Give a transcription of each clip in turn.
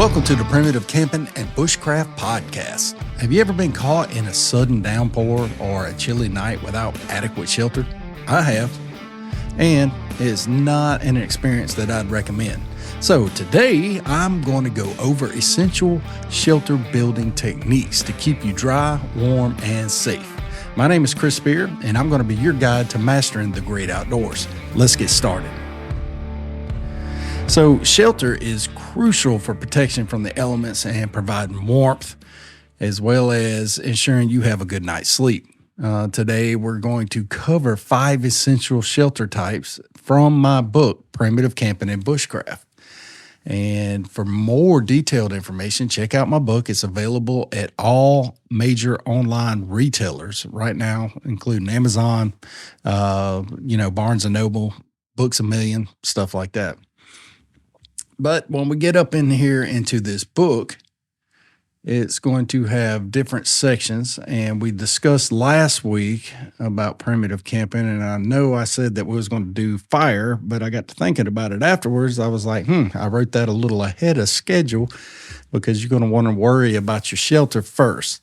Welcome to the Primitive Camping and Bushcraft podcast. Have you ever been caught in a sudden downpour or a chilly night without adequate shelter? I have, and it's not an experience that I'd recommend. So today I'm going to go over essential shelter building techniques to keep you dry, warm, and safe. My name is Chris Speir, and I'm going to be your guide to mastering the great outdoors. Let's get started. So shelter is crucial for protection from the elements and providing warmth, as well as ensuring you have a good night's sleep. Today, we're going to cover 5 essential shelter types from my book, Primitive Camping and Bushcraft. And for more detailed information, check out my book. It's available at all major online retailers right now, including Amazon, Barnes & Noble, Books A Million, stuff like that. But when we get up in here into this book, it's going to have different sections. And we discussed last week about primitive camping. And I know I said that we was going to do fire, but I got to thinking about it afterwards. I was like, I wrote that a little ahead of schedule because you're going to want to worry about your shelter first.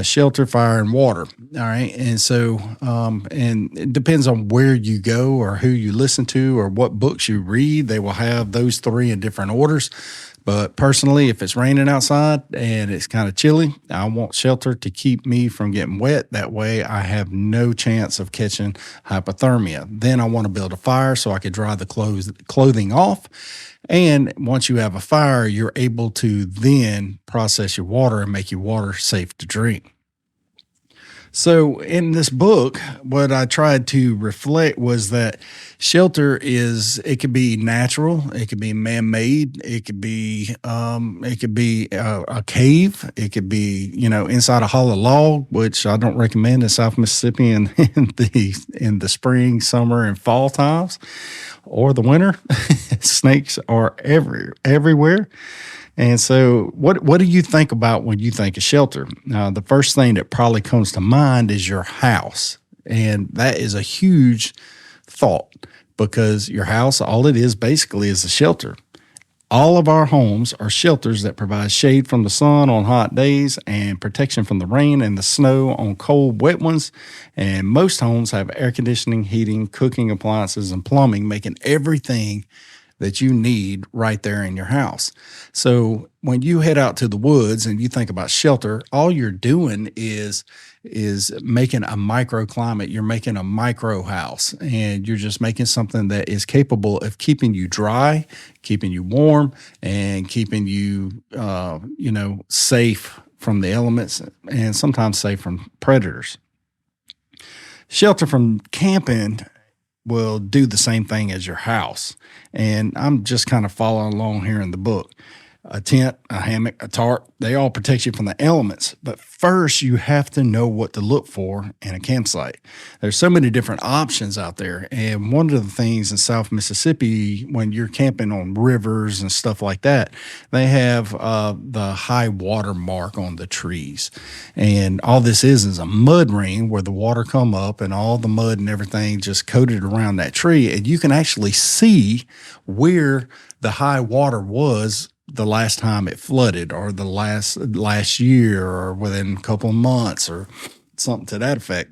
Shelter, fire, and water. All right. And so, and it depends on where you go or who you listen to or what books you read. They will have those 3 in different orders. But personally, if it's raining outside and it's kind of chilly, I want shelter to keep me from getting wet. That way I have no chance of catching hypothermia. Then I want to build a fire so I can dry the clothing off. And once you have a fire, you're able to then process your water and make your water safe to drink. So in this book, what I tried to reflect was that shelter it could be natural, it could be man-made, it could be a cave, it could be, inside a hollow log, which I don't recommend in South Mississippi in the spring, summer, and fall times, or the winter. Snakes are everywhere. And so what do you think about when you think of shelter? The first thing that probably comes to mind is your house. And that is a huge thought because your house, all it is basically is a shelter. All of our homes are shelters that provide shade from the sun on hot days and protection from the rain and the snow on cold, wet ones. And most homes have air conditioning, heating, cooking appliances, and plumbing, making everything that you need right there in your house. So when you head out to the woods and you think about shelter, all you're doing is making a microclimate. You're making a micro house, and you're just making something that is capable of keeping you dry, keeping you warm, and keeping you, safe from the elements and sometimes safe from predators. Shelter from camping will do the same thing as your house. And I'm just kind of following along here in the book. A tent, a hammock, a tarp, they all protect you from the elements. But first, you have to know what to look for in a campsite. There's so many different options out there. And one of the things in South Mississippi, when you're camping on rivers and stuff like that, they have the high water mark on the trees. And all this is a mud ring where the water come up and all the mud and everything just coated around that tree. And you can actually see where the high water was the last time it flooded, or the last year, or within a couple of months, or something to that effect.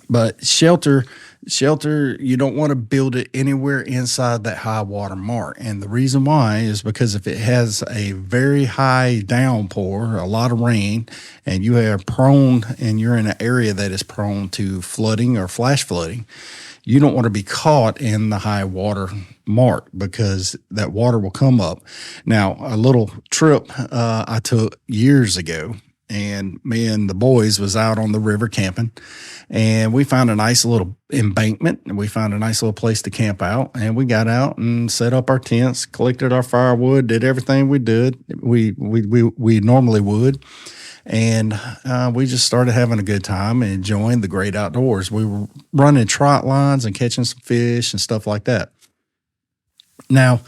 But shelter, you don't want to build it anywhere inside that high water mark. And the reason why is because if it has a very high downpour, a lot of rain, and you're in an area that is prone to flooding or flash flooding, you don't want to be caught in the high water mark because that water will come up. Now, a little trip I took years ago, and me and the boys was out on the river camping, and we found a nice little embankment, and we found a nice little place to camp out, and we got out and set up our tents, collected our firewood, did everything we normally would. And we just started having a good time and enjoying the great outdoors. We were running trot lines and catching some fish and stuff like that. Now,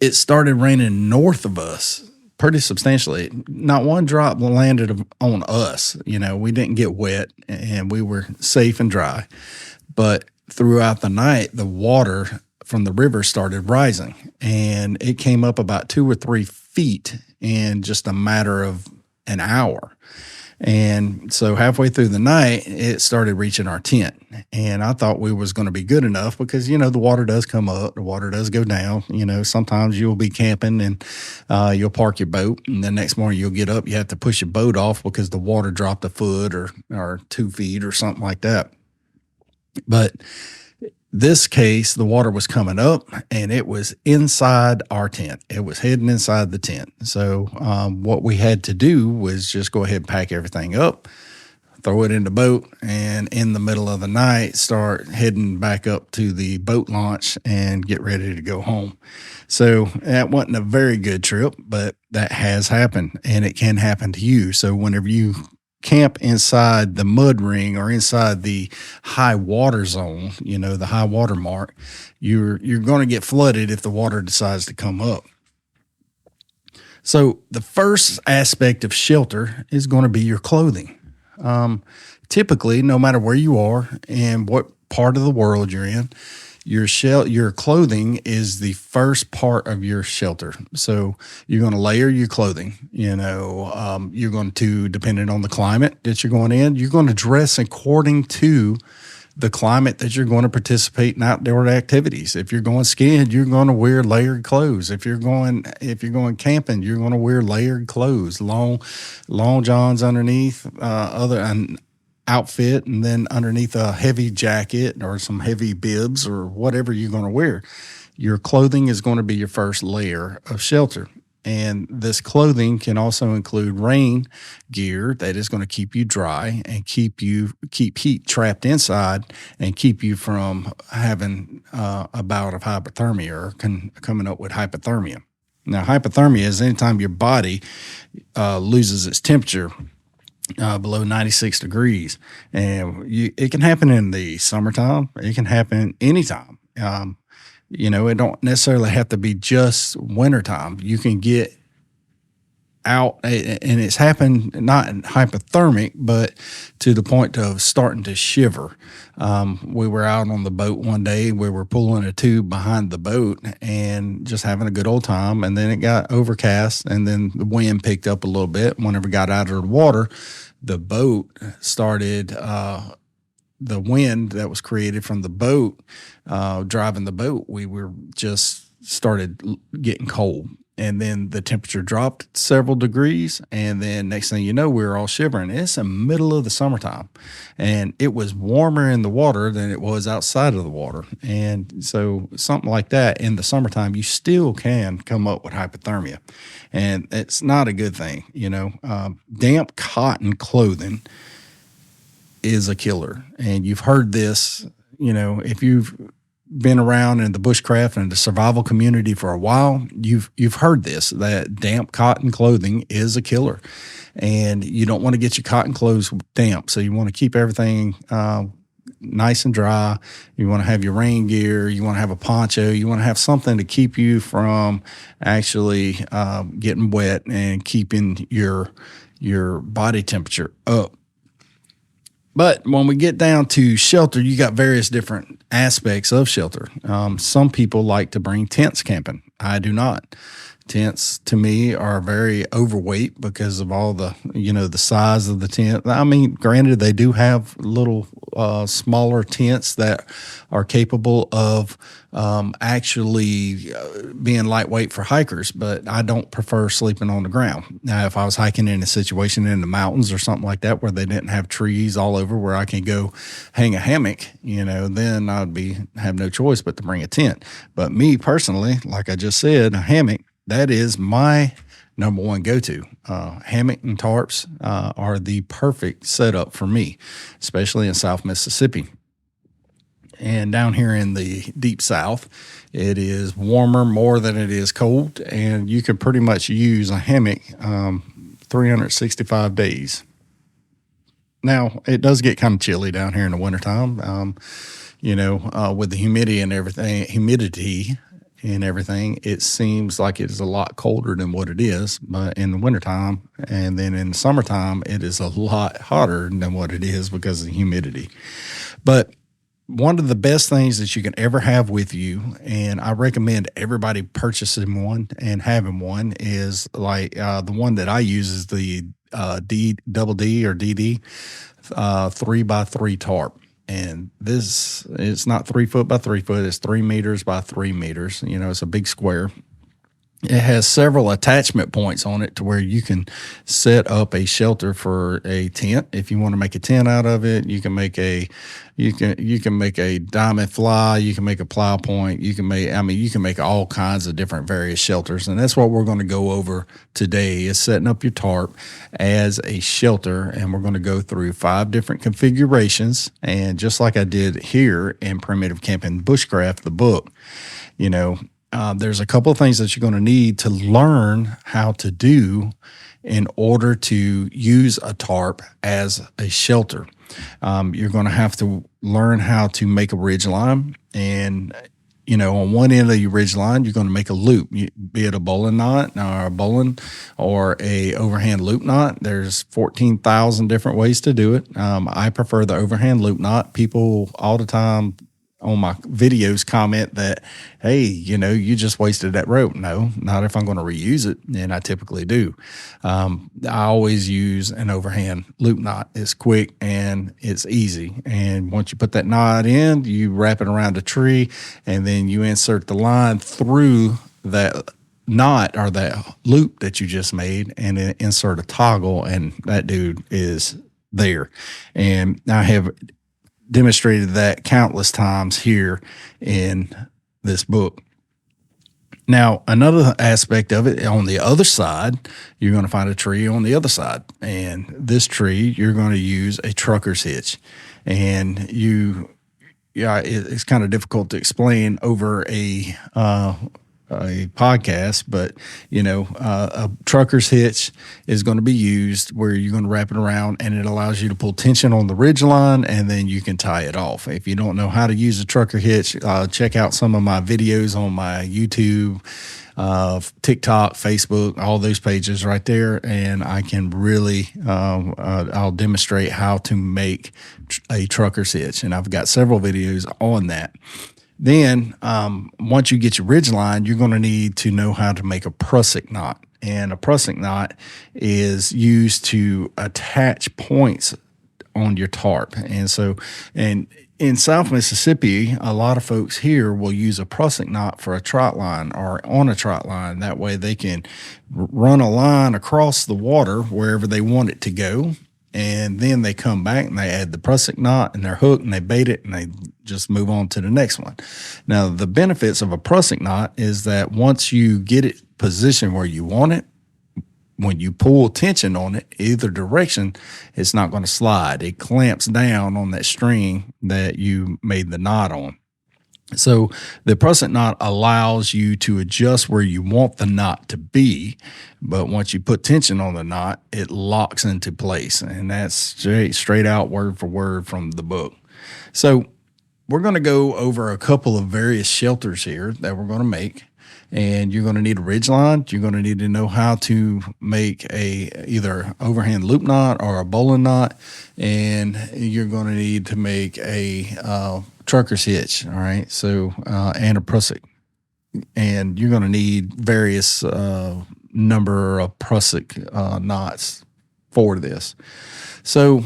it started raining north of us pretty substantially. Not one drop landed on us. We didn't get wet and we were safe and dry. But throughout the night, the water from the river started rising, and it came up about 2 or 3 feet in just a matter of an hour. And so halfway through the night, it started reaching our tent. And I thought we was going to be good enough because, the water does come up, the water does go down. Sometimes you'll be camping and you'll park your boat. And the next morning you'll get up, you have to push your boat off because the water dropped a foot or 2 feet or something like that. But this case, the water was coming up and it was inside our tent. It was heading inside the tent. So what we had to do was just go ahead and pack everything up, throw it in the boat, and in the middle of the night, start heading back up to the boat launch and get ready to go home. So that wasn't a very good trip, but that has happened, and it can happen to you. So whenever you camp inside the mud ring or inside the high water zone, the high water mark, you're going to get flooded if the water decides to come up. So the first aspect of shelter is going to be your clothing. Typically, no matter where you are and what part of the world you're in, your clothing is the first part of your shelter. So you're going to layer your clothing. You're going to, depending on the climate that you're going in, you're going to dress according to the climate that you're going to participate in outdoor activities. If you're going skiing, you're going to wear layered clothes. If you're going camping, you're going to wear layered clothes, long johns underneath, an outfit, and then underneath a heavy jacket or some heavy bibs or whatever you're going to wear. Your clothing is going to be your first layer of shelter. And this clothing can also include rain gear that is going to keep you dry and keep heat trapped inside and keep you from having a bout of hypothermia or coming up with hypothermia. Now, hypothermia is anytime your body loses its temperature below 96 degrees. And it can happen in the summertime. It can happen anytime. It don't necessarily have to be just wintertime. You can get out, and it's happened not hypothermic, but to the point of starting to shiver. We were out on the boat one day. We were pulling a tube behind the boat and just having a good old time. And then it got overcast, and then the wind picked up a little bit. Whenever we got out of the water, the boat started the wind that was created from the boat, driving the boat, we were just started getting cold. And then the temperature dropped several degrees. And then next thing you know, we were all shivering. It's the middle of the summertime. And it was warmer in the water than it was outside of the water. And so something like that in the summertime, you still can come up with hypothermia. And it's not a good thing. Damp cotton clothing is a killer. And you've heard this, if you've been around in the bushcraft and the survival community for a while, you've heard this, that damp cotton clothing is a killer. And you don't want to get your cotton clothes damp. So you want to keep everything nice and dry. You want to have your rain gear. You want to have a poncho. You want to have something to keep you from actually getting wet and keeping your body temperature up. But when we get down to shelter, you got various different aspects of shelter. Some people like to bring tents camping. I do not. Tents to me are very overweight because of all the, the size of the tent. I mean, granted, they do have little smaller tents that are capable of actually being lightweight for hikers, but I don't prefer sleeping on the ground. Now, if I was hiking in a situation in the mountains or something like that where they didn't have trees all over where I can go hang a hammock, then I'd have no choice but to bring a tent. But me personally, like I just said, a hammock, that is my number one go-to. Hammock and tarps are the perfect setup for me, especially in South Mississippi. And down here in the deep South, it is warmer more than it is cold, and you can pretty much use a hammock 365 days. Now, it does get kind of chilly down here in the wintertime, with the humidity and everything, it seems like it is a lot colder than what it is. But in the wintertime and then in the summertime, it is a lot hotter than what it is because of the humidity. But one of the best things that you can ever have with you, and I recommend everybody purchasing one and having one, is like the one that I use is the D or DD 3x3 tarp. And this, it's not 3 foot by 3 foot, it's 3 meters by 3 meters. You know, it's a big square. It has several attachment points on it to where you can set up a shelter for a tent. If you want to make a tent out of it, you can make a diamond fly, you can make a plow point, you can make all kinds of different various shelters. And that's what we're going to go over today, is setting up your tarp as a shelter. And we're going to go through 5 different configurations. And just like I did here in Primitive Camping Bushcraft, the book, you know, there's a couple of things that you're going to need to learn how to do in order to use a tarp as a shelter. You're going to have to learn how to make a ridge line. And, you know, on one end of your ridge line, you're going to make a loop, be it a bowling knot or a bowling or a overhand loop knot. There's 14,000 different ways to do it. I prefer the overhand loop knot. People all the time on my videos comment that, hey, you know, you just wasted that rope. No, not if I'm going to reuse it, and I typically do. I always use an overhand loop knot. It's quick and it's easy. And once you put that knot in, you wrap it around a tree, and then you insert the line through that knot or that loop that you just made, and then insert a toggle, and that dude is there. And I have demonstrated that countless times here in this book. Now, another aspect of it, on the other side, you're going to find a tree on the other side. And this tree, you're going to use a trucker's hitch. And it's kind of difficult to explain over a podcast, but you know, a trucker's hitch is going to be used where you're going to wrap it around, and it allows you to pull tension on the ridge line, and then you can tie it off. If you don't know how to use a trucker hitch, check out some of my videos on my YouTube, TikTok, Facebook, all those pages right there, and I can really I'll demonstrate how to make a trucker's hitch, and I've got several videos on that. Then once you get your ridge line, you're going to need to know how to make a prusik knot. And a prusik knot is used to attach points on your tarp. And in South Mississippi, a lot of folks here will use a prusik knot for a trot line or on a trot line. That way they can run a line across the water wherever they want it to go. And then they come back and they add the prusik knot and their hook, and they bait it, and they just move on to the next one. Now, the benefits of a prusik knot is that once you get it positioned where you want it, when you pull tension on it, either direction, it's not going to slide. It clamps down on that string that you made the knot on. So the prusik knot allows you to adjust where you want the knot to be, but once you put tension on the knot, it locks into place, and that's straight out word for word from the book. So we're going to go over a couple of various shelters here that we're going to make, and you're going to need a ridge line. You're going to need to know how to make either overhand loop knot or a bowline knot, and you're going to need to make a trucker's hitch, all right? So, and a prusik. And you're going to need various number of prusik knots for this. So,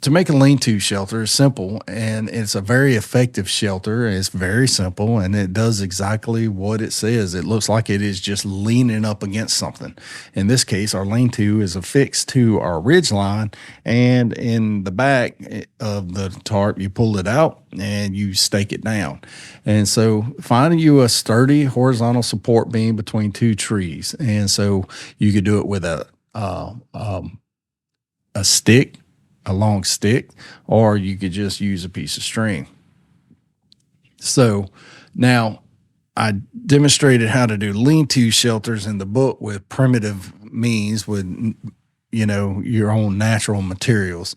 to make a lean-to shelter is simple, and it's a very effective shelter. It's very simple, and it does exactly what it says. It looks like it is just leaning up against something. In this case, our lean-to is affixed to our ridge line, and in the back of the tarp, you pull it out and you stake it down. And so finding you a sturdy horizontal support beam between two trees. And so you could do it with a stick, a long stick, or you could just use a piece of string. So now I demonstrated how to do lean-to shelters in the book with primitive means, with, you know, your own natural materials.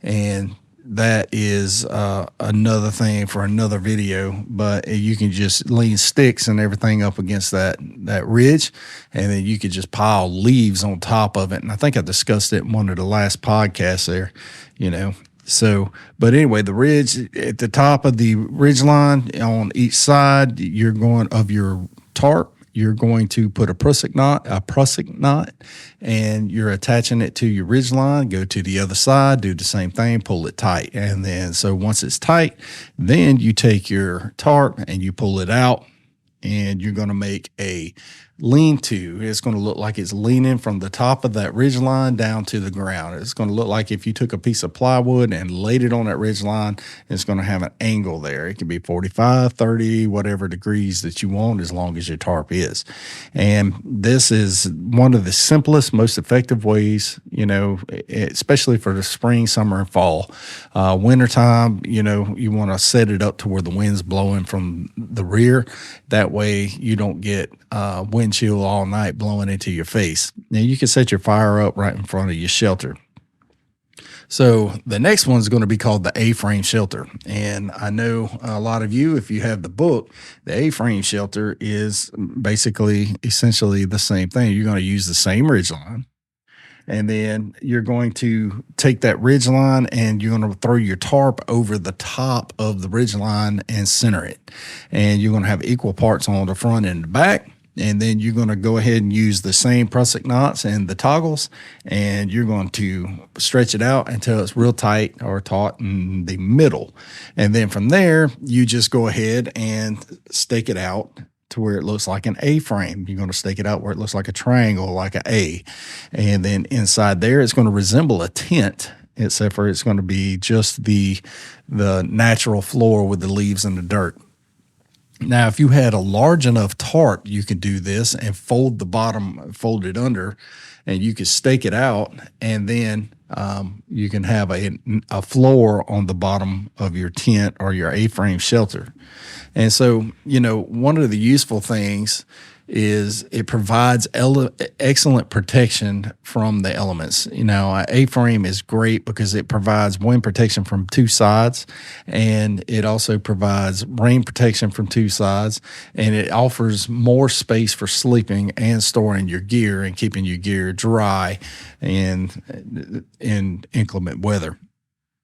And that is another thing for another video, but you can just lean sticks and everything up against that ridge, and then you could just pile leaves on top of it. And I think I discussed it in one of the last podcasts there, you know. So, but anyway, the ridge at the top of the ridge line on each side, you're going of your tarp. You're going to put a prusik knot, and you're attaching it to your ridge line. Go to the other side, do the same thing, pull it tight, and then so once it's tight, then you take your tarp and you pull it out, and you're going to make a lean-to. It's going to look like it's leaning from the top of that ridge line down to the ground. It's going to look like if you took a piece of plywood and laid it on that ridge line, it's going to have an angle there. It can be 45, 30, whatever degrees that you want, as long as your tarp is. And this is one of the simplest, most effective ways, especially for the spring, summer, and fall. Wintertime, you want to set it up to where the wind's blowing from the rear. That way you don't get wind chill all night blowing into your face. Now you can set your fire up right in front of your shelter. So the next one is going to be called the A-frame shelter. And I know a lot of you, if you have the book, the A-frame shelter is essentially the same thing. You're going to use the same ridge line. And then you're going to take that ridge line and you're going to throw your tarp over the top of the ridge line and center it. And you're going to have equal parts on the front and the back. And then you're going to go ahead and use the same prusik knots and the toggles, and you're going to stretch it out until it's real tight or taut in the middle. And then from there, you just go ahead and stake it out to where it looks like an A-frame. You're going to stake it out where it looks like a triangle, like an A. And then inside there, it's going to resemble a tent, except for it's going to be just the natural floor with the leaves and the dirt. Now, if you had a large enough tarp, you could do this and fold the bottom, fold it under, and you could stake it out, and then you can have a floor on the bottom of your tent or your A-frame shelter. And so, one of the useful things is it provides excellent protection from the elements. A-frame is great because it provides wind protection from two sides, and it also provides rain protection from two sides, and it offers more space for sleeping and storing your gear and keeping your gear dry and in inclement weather.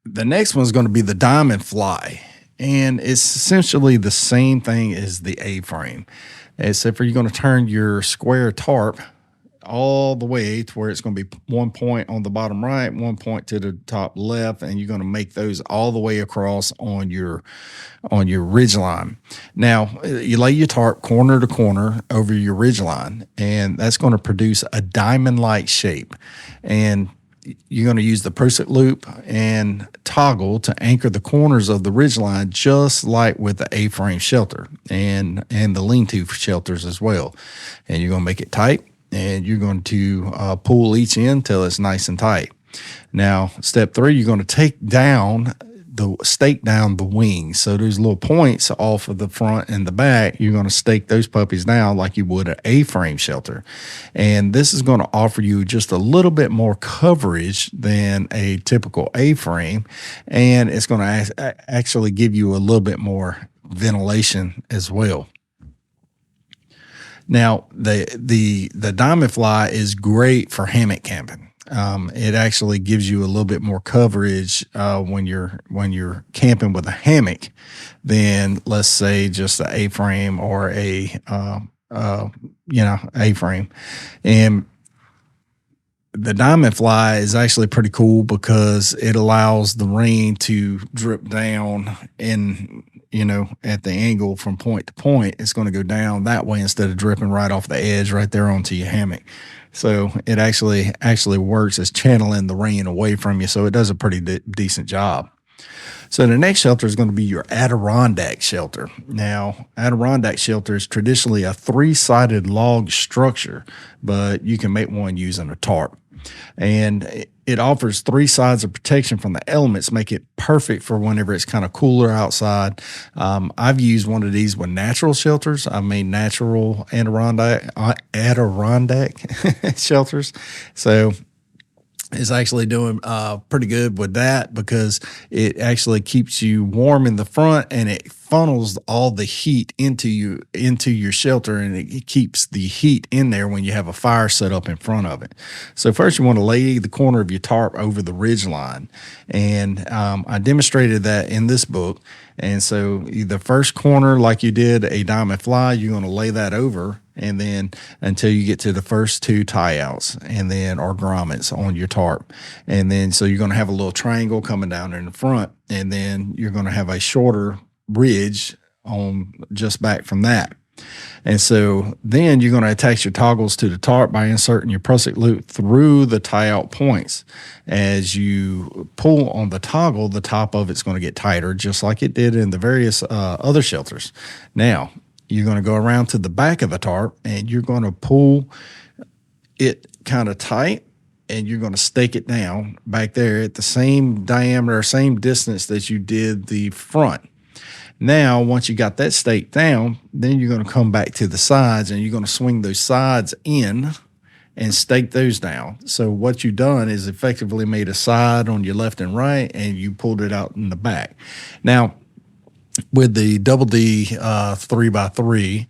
The next one is going to be the diamond fly, and it's essentially the same thing as the A-frame. Except for you're going to turn your square tarp all the way to where it's going to be 1 point on the bottom right, 1 point to the top left, and you're going to make those all the way across on your ridge line. Now, you lay your tarp corner to corner over your ridge line, and that's going to produce a diamond-like shape. And you're going to use the prusik loop and toggle to anchor the corners of the ridge line, just like with the A-frame shelter and the lean-to shelters as well. And you're going to make it tight, and you're going to pull each end till it's nice and tight. Now, step 3, you're going to stake down the wings. So those little points off of the front and the back, you're going to stake those puppies down like you would an A-frame shelter. And this is going to offer you just a little bit more coverage than a typical A-frame. And it's going to actually give you a little bit more ventilation as well. Now, the diamond fly is great for hammock camping. It actually gives you a little bit more coverage when you're camping with a hammock than, let's say, just an A-frame or A-frame. And the diamond fly is actually pretty cool because it allows the rain to drip down at the angle from point to point. It's going to go down that way instead of dripping right off the edge right there onto your hammock. So it actually works as channeling the rain away from you. So it does a pretty decent job. So the next shelter is going to be your Adirondack shelter. Now, Adirondack shelter is traditionally a 3-sided log structure, but you can make one using a tarp. And it offers 3 sides of protection from the elements, make it perfect for whenever it's kind of cooler outside. I've used one of these with natural shelters. I made natural Adirondack shelters. So it's actually doing pretty good with that because it actually keeps you warm in the front and it funnels all the heat into your shelter, and it keeps the heat in there when you have a fire set up in front of it. So first you want to lay the corner of your tarp over the ridge line, and I demonstrated that in this book. And so the first corner, like you did a diamond fly, you're going to lay that over, and then until you get to the first two tie outs, and then or grommets on your tarp. And then so you're going to have a little triangle coming down in the front, and then you're going to have a shorter ridge on just back from that. And so then you're going to attach your toggles to the tarp by inserting your prusik loop through the tie out points. As you pull on the toggle, the top of it's going to get tighter, just like it did in the various other shelters. Now, you're going to go around to the back of the tarp, and you're going to pull it kind of tight, and you're going to stake it down back there at the same diameter, same distance that you did the front. Now, once you got that staked down, then you're going to come back to the sides, and you're going to swing those sides in and stake those down. So what you've done is effectively made a side on your left and right, and you pulled it out in the back. Now, with the double D 3x3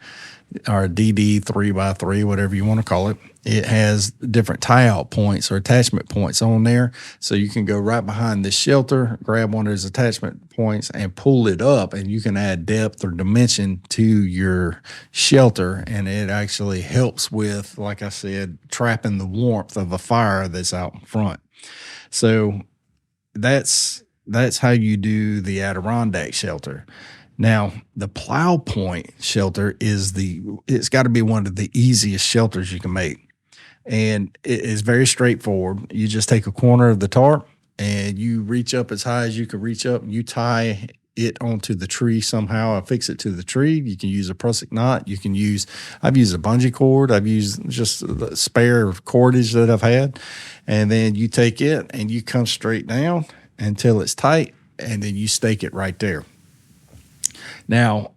or DD 3x3, whatever you want to call it, it has different tie-out points or attachment points on there. So you can go right behind this shelter, grab one of those attachment points and pull it up, and you can add depth or dimension to your shelter. And it actually helps with, like I said, trapping the warmth of a fire that's out in front. So that's how you do the Adirondack shelter. Now, the plow point shelter it's got to be one of the easiest shelters you can make. And it is very straightforward. You just take a corner of the tarp, and you reach up as high as you can reach up. You tie it onto the tree somehow. Affix it to the tree. You can use a prusik knot. I've used a bungee cord. I've used just the spare cordage that I've had. And then you take it and you come straight down until it's tight, and then you stake it right there. Now,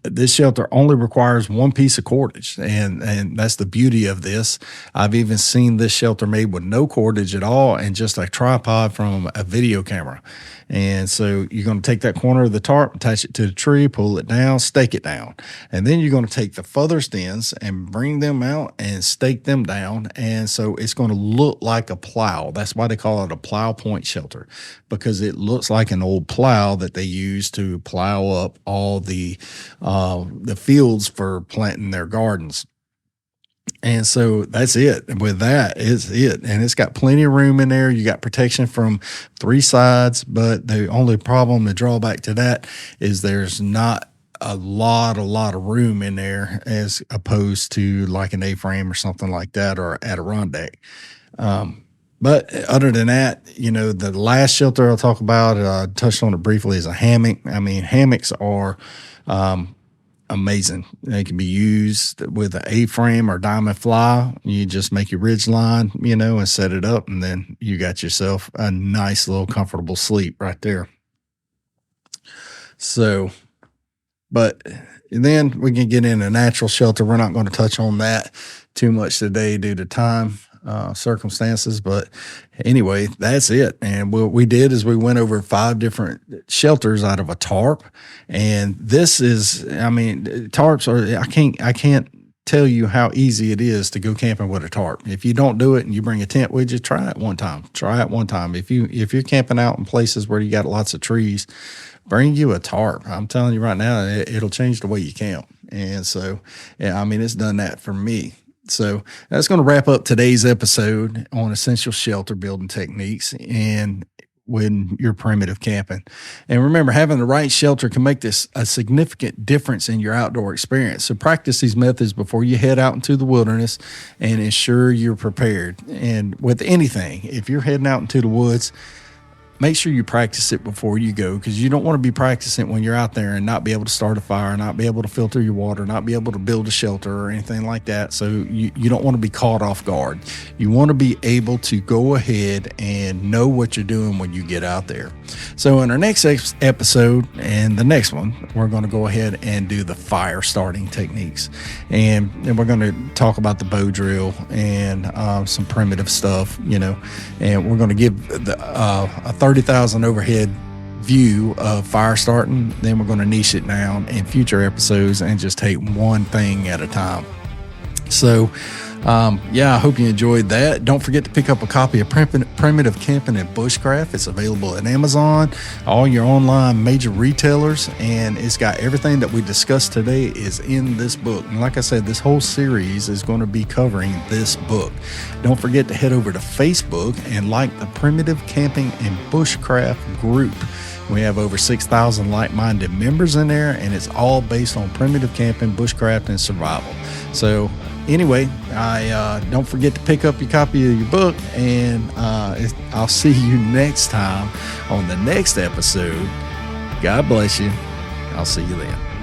this shelter only requires one piece of cordage, and that's the beauty of this. I've even seen this shelter made with no cordage at all and just a tripod from a video camera. And so you're going to take that corner of the tarp, attach it to the tree, pull it down, stake it down. And then you're going to take the furthest ends and bring them out and stake them down. And so it's going to look like a plow. That's why they call it a plow point shelter, because it looks like an old plow that they use to plow up all the fields for planting their gardens. And so that's it. With that is it. And it's got plenty of room in there. You got protection from three sides, but the only problem, the drawback to that is there's not a lot of room in there as opposed to like an A-frame or something like that, or Adirondack. But other than that, the last shelter I'll talk about, I touched on it briefly, is a hammock. I mean, hammocks are amazing. They can be used with an A-frame or diamond fly. You just make your ridge line, and set it up, and then you got yourself a nice little comfortable sleep right there. So, but then we can get into natural shelter. We're not going to touch on that too much today due to time circumstances, but anyway, that's it. And what we did is we went over 5 different shelters out of a tarp, and this is, tarps are, I can't tell you how easy it is to go camping with a tarp. If you don't do it and you bring a tent with you, try it one time. If you're camping out in places where you got lots of trees, bring you a tarp. I'm telling you right now, it'll change the way you camp. And so, it's done that for me. So that's going to wrap up today's episode on essential shelter building techniques and when you're primitive camping. And remember, having the right shelter can make this a significant difference in your outdoor experience. So practice these methods before you head out into the wilderness and ensure you're prepared. And with anything, if you're heading out into the woods, make sure you practice it before you go, because you don't want to be practicing when you're out there and not be able to start a fire, not be able to filter your water, not be able to build a shelter or anything like that. So you don't want to be caught off guard. You want to be able to go ahead and know what you're doing when you get out there. So in our next episode and the next one, we're going to go ahead and do the fire starting techniques. And then we're going to talk about the bow drill and some primitive stuff, and we're going to give a 30,000 overhead view of fire starting. Then we're going to niche it down in future episodes and just take one thing at a time. So I hope you enjoyed that. Don't forget to pick up a copy of Primitive Camping and Bushcraft. It's available at Amazon, all your online major retailers, and it's got everything that we discussed today is in this book. And like I said, this whole series is going to be covering this book. Don't forget to head over to Facebook and like the Primitive Camping and Bushcraft group. We have over 6,000 like-minded members in there, and it's all based on primitive camping, bushcraft, and survival. So anyway, don't forget to pick up your copy of your book, and I'll see you next time on the next episode. God bless you. I'll see you then.